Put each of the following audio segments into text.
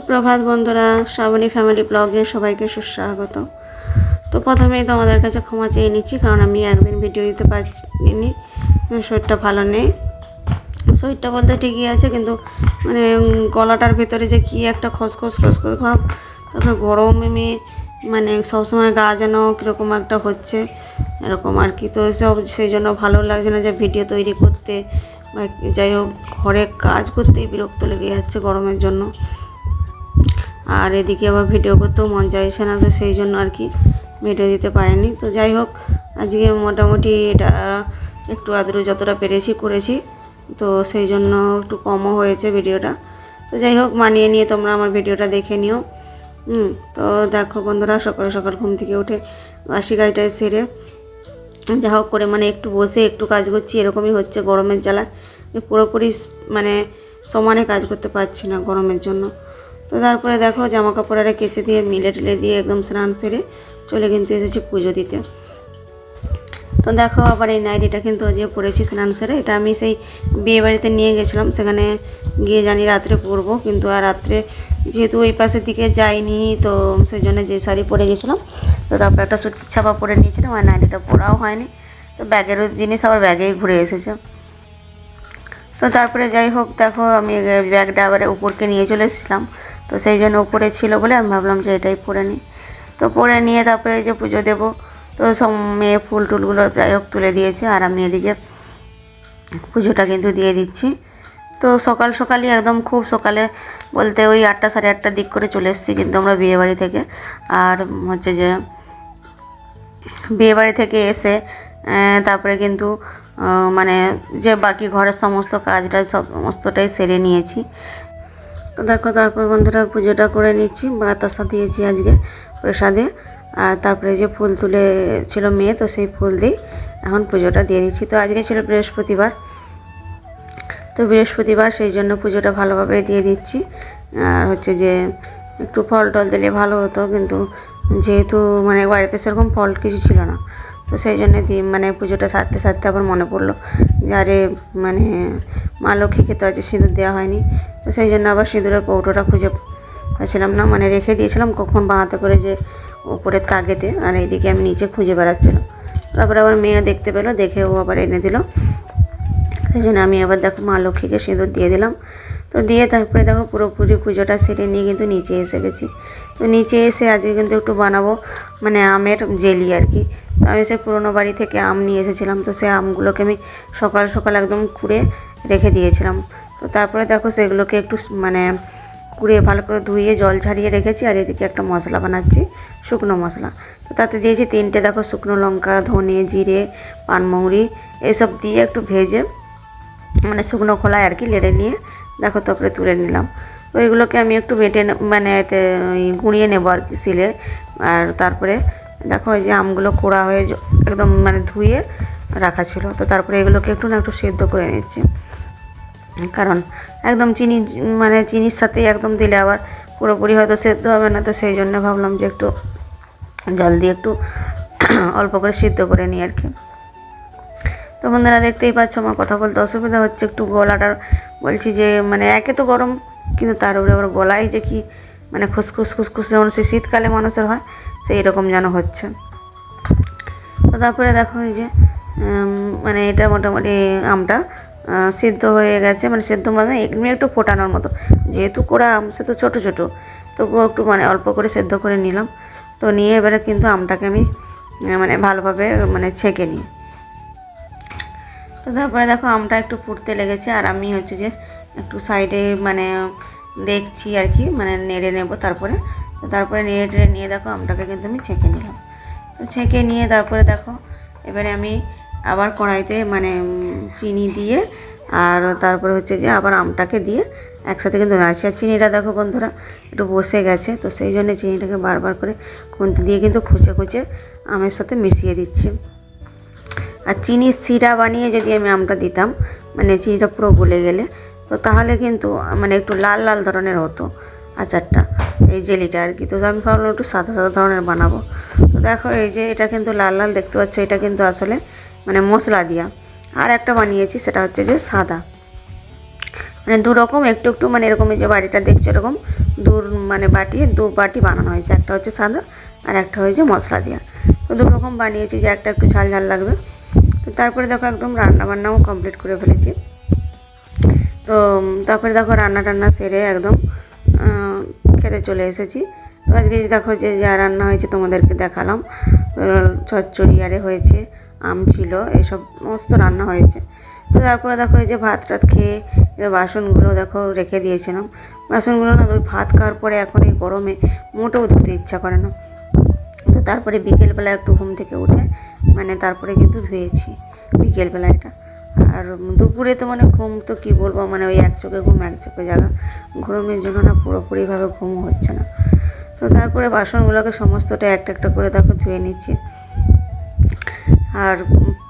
সুপ্রভাত বন্ধুরা, শ্রাবণী ফ্যামিলি ব্লগে সবাইকে সুস্বাগত। তো প্রথমেই তোমাদের কাছে ক্ষমা চেয়ে নিচ্ছি, কারণ আমি একদিন ভিডিও দিতে পারিনি, শরীরটা ভালো নেই। শরীরটা বলতে ঠিকই আছে, কিন্তু মানে গলাটার ভেতরে যে কী একটা খসখস খসখস ভাব, তারপরে গরমে মানে সবসময় গা যেন কীরকম একটা হচ্ছে এরকম আর কি। তো সব সেই জন্য ভালো লাগছে না যে ভিডিও তৈরি করতে, বা যাই হোক ঘরে কাজ করতেই বিরক্ত লেগে যাচ্ছে গরমের জন্য। আর এদিকে আবার ভিডিও করতেও মন চাইছে না, তো সেই জন্য আর কি ভিডিও দিতে পারিনি। তো যাই হোক আজকে মোটামুটি এটা একটু আদৌ যতটা পেরেছি করেছি, তো সেই জন্য একটু কমও হয়েছে ভিডিওটা। তো যাই হোক মানিয়ে নিয়ে তোমরা আমার ভিডিওটা দেখে নিও। তো দেখো বন্ধুরা, সকাল সকাল ঘুম থেকে উঠে বাসি কাজটায় সেরে যা হোক করে মানে একটু বসে একটু কাজ করছি, এরকমই হচ্ছে গরমের জ্বালায়। পুরোপুরি মানে সমানে কাজ করতে পারছি না গরমের জন্য। তো তারপরে দেখো জামা কাপড় আরে কেচে দিয়ে মিলে টিলে দিয়ে একদম স্নান সেরে চলে কিন্তু এসেছি পুজো দিতে। তো দেখো আবার এই নাইটিটা কিন্তু আজকে পরেছি স্নান সেরে। এটা আমি সেই বিয়ে বাড়িতে নিয়ে গেছিলাম, সেখানে গিয়ে জানি রাত্রে পরবো, কিন্তু আর রাত্রে যেহেতু ওই পাশের দিকে যাইনি, তো সেই জন্য যে শাড়ি পরে গেছিলাম, তো তারপর একটা সুতির ছাপা পরে নিয়েছিলাম, আর নাইটিটা পরাও হয়নি। তো ব্যাগেরও জিনিস আবার ব্যাগেই ঘুরে এসেছে। তো তারপরে যাই হোক দেখো আমি ব্যাগটা আবার উপরকে নিয়ে চলে এসেছিলাম, তো সেই জন্য উপরে ছিল বলে আমি ভাবলাম যে এটাই পরে নিই। তো পরে নিয়ে তারপরে যে পুজো দেবো, তো সব মেয়ে ফুল টুলগুলো যাই হোক তুলে দিয়েছে, আর আমি এদিকে পুজোটা কিন্তু দিয়ে দিচ্ছি। তো সকাল সকালই একদম খুব সকালে বলতে ওই 8টা সাড়ে 8টার দিক করে চলে এসেছি কিন্তু আমরা বিয়েবাড়ি থেকে। আর হচ্ছে যে বিয়েবাড়ি থেকে এসে তারপরে কিন্তু মানে যে বাকি ঘরের সমস্ত কাজটা সমস্তটাই সেরে নিয়েছি। তো দেখো তারপর বন্ধুরা পুজোটা করে নিচ্ছি, বাতাসা দিয়েছি আজকে প্রসাদে। আর তারপরে যে ফুল তুলে ছিল মেয়ে, তো সেই ফুল দিয়ে এখন পুজোটা দিয়ে দিচ্ছি। তো আজকে ছিল বৃহস্পতিবার, তো বৃহস্পতিবার সেই জন্য পুজোটা ভালোভাবে দিয়ে দিচ্ছি। আর হচ্ছে যে একটু ফল টল দিলে ভালো হতো, কিন্তু যেহেতু মানে বাড়িতে সেরকম ফল কিছু ছিল না, তো সেই জন্য মানে পুজোটা সারতে সারতে আবার মনে পড়লো যে আরে মানে মা লক্ষ্মীকে তো আজকে সিঁদুর দেওয়া হয়নি। তো সেই জন্য আবার সিঁদুরের কৌটোটা খুঁজে পাচ্ছিলাম না, মানে রেখে দিয়েছিলাম কখন বাঁহাতে করে যে উপরের তাগেতে, আর এইদিকে আমি নিচে খুঁজে বেড়াচ্ছিলাম। তারপরে আবার মেয়ে দেখতে পেলো, দেখে ও আবার এনে দিল। সেই জন্য আমি আবার দেখো মা লক্ষ্মীকে সিঁদুর দিয়ে দিলাম। তো দিয়ে তারপরে দেখো পুরোপুরি পুজোটা সেরে নিয়ে কিন্তু নিচে এসে গেছি। তো নিচে এসে আজকে কিন্তু একটু বানাবো মানে আমের জেলি আর কি। তো আমি সেই পুরোনো বাড়ি থেকে আম নিয়ে এসেছিলাম, তো সেই আমগুলোকে আমি সকাল সকাল একদম কুড়ে রেখে দিয়েছিলাম। তো তারপরে দেখো সেগুলোকে একটু মানে কুড়ে ভালো করে ধুয়ে জল ছাড়িয়ে রেখেছি। আর এদিকে একটা মশলা বানাচ্ছি, শুকনো মশলা। তো তাতে দিয়েছি 3টে দেখো শুকনো লঙ্কা, ধনে, জিরে, পানমৌরি এসব দিয়ে একটু ভেজে মানে শুকনো খোলায় আর কি লেড়ে নিয়ে দেখো তারপরে তুলে নিলাম। তো এগুলোকে আমি একটু বেটে মানে এতে গুঁড়িয়ে নেবো আর কি শিলে। আর তারপরে দেখো এই যে আমগুলো কোড়া হয়ে একদম মানে ধুয়ে রাখা ছিল, তো তারপরে এগুলোকে একটু না একটু সেদ্ধ করে নিচ্ছি, কারণ একদম চিনি মানে চিনির সাথেই একদম দিলে আবার পুরোপুরি হয়তো সেদ্ধ হবে না। তো সেই জন্য ভাবলাম যে একটু জল দিয়ে একটু অল্প করে সিদ্ধ করে নিই আর কি। তো বন্ধুরা দেখতেই পাচ্ছ আমার কথা বলতে অসুবিধা হচ্ছে, একটু গলাটার বলছি যে মানে একে তো গরম, কিন্তু তার উপরে আবার গলায় যে কি মানে খুসখুস খুসখুস যেমন সে শীতকালে মানুষের হয় সেই রকম যেন হচ্ছে। তো তারপরে দেখো এই যে মানে এটা মোটামুটি আমটা সিদ্ধ হয়ে গেছে, মানে সিদ্ধ মানে এমনি একটু ফোটানোর মতো, যেহেতু কোরা আম সে তো ছোটো ছোটো, তবুও একটু মানে অল্প করে সিদ্ধ করে নিলাম। তো নিয়ে এবারে কিন্তু আমটাকে আমি মানে ভালোভাবে মানে ছেঁকে নিই। তো তারপরে দেখো আমটা একটু ফুটতে লেগেছে, আর আমি হচ্ছে যে একটু সাইডে মানে দেখছি আর কি, মানে নেড়ে নেব তারপরে। তো তারপরে নেড়ে টেড়ে নিয়ে দেখো আমটাকে কিন্তু আমি ছেঁকে নিলাম। তো ছেঁকে নিয়ে তারপরে দেখো এবারে আমি আবার কড়াইতে মানে চিনি দিয়ে আর তারপরে হচ্ছে যে আবার আমটাকে দিয়ে একসাথে কিন্তু নাড়ছি। আর চিনিটা দেখো বন্ধুরা একটু বসে গেছে, তো সেই জন্য চিনিটাকে বারবার করে খুন্তি দিয়ে কিন্তু খুঁচে খুঁচে আমের সাথে মিশিয়ে দিচ্ছি। আর চিনির সিরা বানিয়ে যদি আমি আমটা দিতাম, মানে চিনিটা পুরো গলে গেলে, তো তাহলে কিন্তু মানে একটু লাল লাল ধরনের হতো আচারটা, এই জেলিটা আর কি। তো আমি ভাবলাম একটু সাদা সাদা ধরনের বানাবো। তো দেখো এই যে এটা কিন্তু লাল লাল দেখতে পাচ্ছ, এটা কিন্তু আসলে মানে মশলা দিয়া। আর একটা বানিয়েছি সেটা হচ্ছে যে সাদা, মানে দু রকম একটু একটু মানে এরকম যে বাড়িটা দেখছো এরকম মানে বাটি 2 বাটি বানানো হয়েছে, একটা হচ্ছে সাদা আর একটা হয়েছে মশলা দেওয়া। তো 2 রকম বানিয়েছি, যে একটা একটু ঝাল ঝাল লাগবে। তো তারপরে দেখো একদম রান্নাবান্নাও কমপ্লিট করে ফেলেছি। তো তারপরে দেখো রান্না টান্না সেরে একদম খেতে চলে এসেছি। তো আজকে দেখো যে যা রান্না হয়েছে তোমাদেরকে দেখালাম, চচ্চড়ি আরে হয়েছে, আম ছিল, এইসব সমস্ত রান্না হয়েছে। তো তারপরে দেখো এই যে ভাত টাত খেয়ে এবার বাসনগুলো দেখো রেখে দিয়েছিলাম। বাসনগুলো না ওই ভাত খাওয়ার পরে এখন এই গরমে মোটেও ধুতে ইচ্ছা করে না। তো তারপরে বিকেলবেলা একটু ঘুম থেকে উঠে মানে তারপরে কিন্তু ধুয়েছি বিকেলবেলা এটা। আর দুপুরে তো মানে ঘুম তো কী বলবো, মানে ওই এক চোখে ঘুম এক চোখে জাগা, গরমের জন্য না পুরোপুরিভাবে ঘুম হচ্ছে না। তো তারপরে বাসনগুলোকে সমস্তটা একটা একটা করে দেখো ধুয়ে নিচ্ছি। আর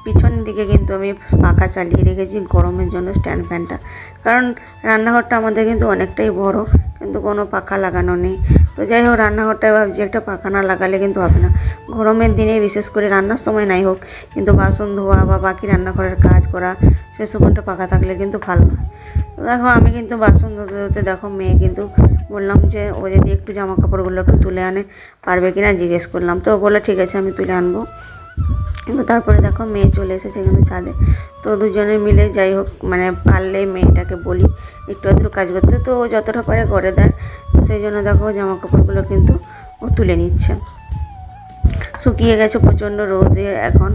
পিছন দিকে কিন্তু আমি পাখা চালিয়ে রেখেছি গরমের জন্য, স্ট্যান্ড ফ্যানটা। কারণ রান্নাঘরটা আমাদের কিন্তু অনেকটাই বড়, কিন্তু কোনো পাখা লাগানো নেই। তো যাই হোক, রান্নাঘরটায় ভাবছি একটা পাখা না লাগালে কিন্তু হবে না। গরমের দিনে বিশেষ করে রান্নার সময় নাই হোক, কিন্তু বাসন ধোয়া বা বাকি রান্নাঘরের কাজ করা সে সময়টা পাখা থাকলে কিন্তু ভালো হয়। তো দেখো আমি কিন্তু বাসন ধুতে ধুতে দেখো মেয়ে কিন্তু বললাম যে ও যদি একটু জামা কাপড়গুলো একটু তুলে আনে পারবে কিনা জিজ্ঞেস করলাম। তো বলে ঠিক আছে আমি তুলে আনবো। কিন্তু তারপরে দেখো মেয়ে চলে এসেছে এখানে ছাদে। তো দুজনে মিলে যাই হোক মানে পারলে মেয়েটাকে বলি একটু আধটু কাজ করতে, তো ও যতটা পারে করে দেয়। তো সেই জন্য দেখো জামা কাপড়গুলো কিন্তু ও তুলে নিচ্ছে। শুকিয়ে গেছে প্রচণ্ড রোদে এখন,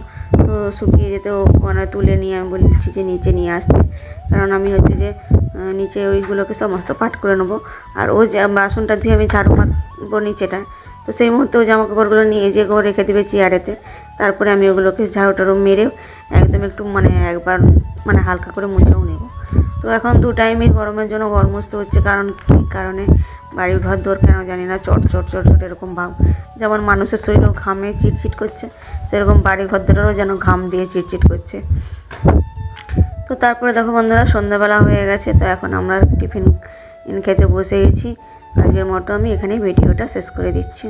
তো শুকিয়ে যেতে ও মানে তুলে নিয়ে আমি বলছি যে নিচে নিয়ে আসতে, কারণ আমি হচ্ছে যে নিচে ওইগুলোকে সমস্ত পাট করে নেবো। আর ও যে বাসনটা ধুয়ে আমি ঝাড়ু মারবো নিচেটা, তো সেই মুহূর্তে ও জামা কাপড়গুলো নিয়ে যে রেখে দেবে চেয়ারেতে। তারপরে আমি ওগুলোকে ঝাড়ু টাড়ু মেরে একদম একটু মানে একবার মানে হালকা করে মুছেও নেব। তো এখন 2 টাইমই গরমের জন্য ঘর মুছতে হচ্ছে, কারণ কী কারণে বাড়ির ঘর দোর কেন জানি না চট চট চট চট এরকম ভাব, যেমন মানুষের শরীরও ঘামে চিটচিট করছে, সেরকম বাড়ির ঘর দোরেরও যেন ঘাম দিয়ে চিটচিট করছে। তো তারপরে দেখো বন্ধুরা সন্ধ্যাবেলা হয়ে গেছে, তো এখন আমরা টিফিন খেতে বসে গেছি। আজকের মতো আমি এখানেই ভিডিওটা শেষ করে দিচ্ছি।